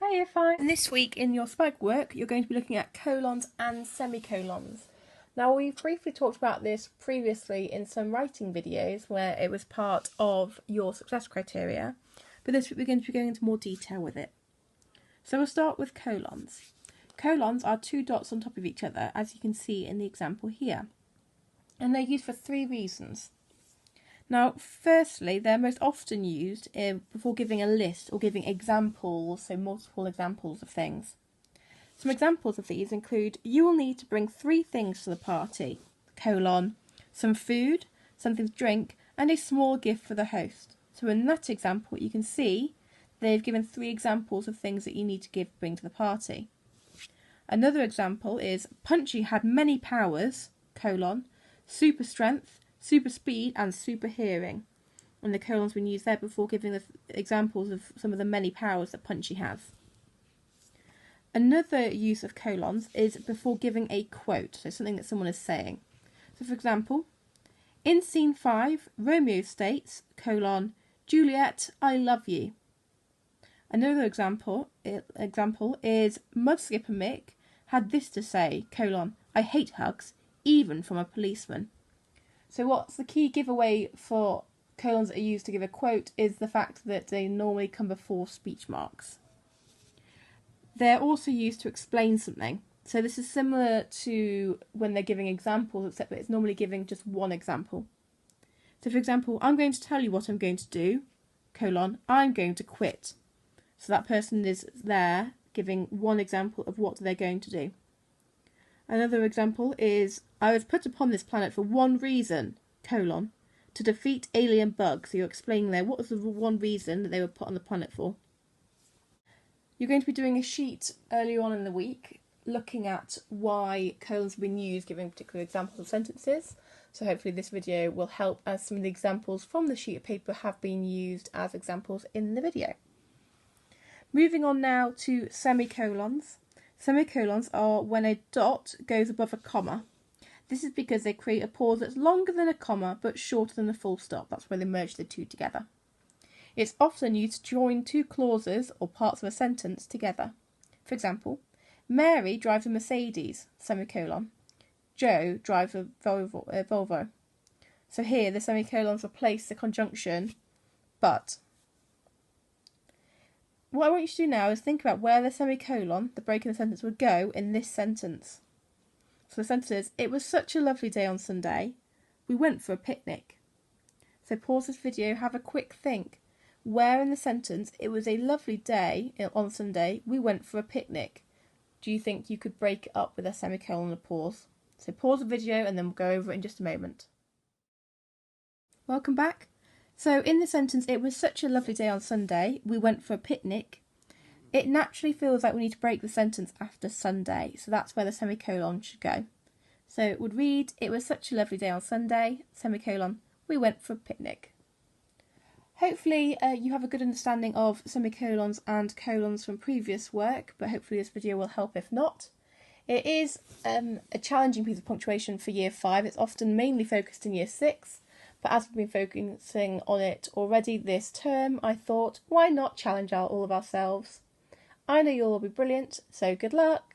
Hey, Year 5! And this week in your SPaG work, you're going to be looking at colons and semicolons. Now, we've briefly talked about this previously in some writing videos where it was part of your success criteria, but this week we're going to be going into more detail with it. So we'll start with colons. Colons are two dots on top of each other, as you can see in the example here, and they're used for three reasons. Now, firstly, they're most often used before giving a list or giving examples, so multiple examples of things. Some examples of these include, you will need to bring 3 things to the party, colon, some food, something to drink, and a small gift for the host. So in that example, you can see they've given 3 examples of things that you need to bring to the party. Another example is, Punchy had many powers, colon, super strength, super speed and super hearing, and the colon's been used there before giving the examples of some of the many powers that Punchy has. Another use of colons is before giving a quote, so something that someone is saying. So for example, in scene 5, Romeo states, colon, Juliet, I love you. Another example is Mudskipper Mick had this to say, colon, I hate hugs, even from a policeman. So what's the key giveaway for colons that are used to give a quote is the fact that they normally come before speech marks. They're also used to explain something. So this is similar to when they're giving examples, except that it's normally giving just one example. So for example, I'm going to tell you what I'm going to do, colon, I'm going to quit. So that person is there giving one example of what they're going to do. Another example is, I was put upon this planet for one reason, colon, to defeat alien bugs. So you're explaining there what was the one reason that they were put on the planet for. You're going to be doing a sheet earlier on in the week looking at why colons have been used, giving particular examples of sentences. So hopefully this video will help, as some of the examples from the sheet of paper have been used as examples in the video. Moving on now to semicolons. Semicolons are when a dot goes above a comma. This is because they create a pause that's longer than a comma but shorter than a full stop. That's where they merge the two together. It's often used to join 2 clauses or parts of a sentence together. For example, Mary drives a Mercedes, semicolon. Joe drives a Volvo. So here the semicolons replace the conjunction but. What I want you to do now is think about where the semicolon, the break in the sentence, would go in this sentence. So the sentence is, it was such a lovely day on Sunday. We went for a picnic. So pause this video, have a quick think. Where in the sentence, it was a lovely day on Sunday, we went for a picnic. Do you think you could break it up with a semicolon and a pause? So pause the video and then we'll go over it in just a moment. Welcome back. So in the sentence, it was such a lovely day on Sunday, we went for a picnic. It naturally feels like we need to break the sentence after Sunday, so that's where the semicolon should go. So it would read, it was such a lovely day on Sunday, semicolon, we went for a picnic. Hopefully you have a good understanding of semicolons and colons from previous work, but hopefully this video will help if not. It is a challenging piece of punctuation for Year 5, it's often mainly focused in Year 6. But as we've been focusing on it already this term, I thought, why not challenge all of ourselves? I know you'll all be brilliant, so good luck!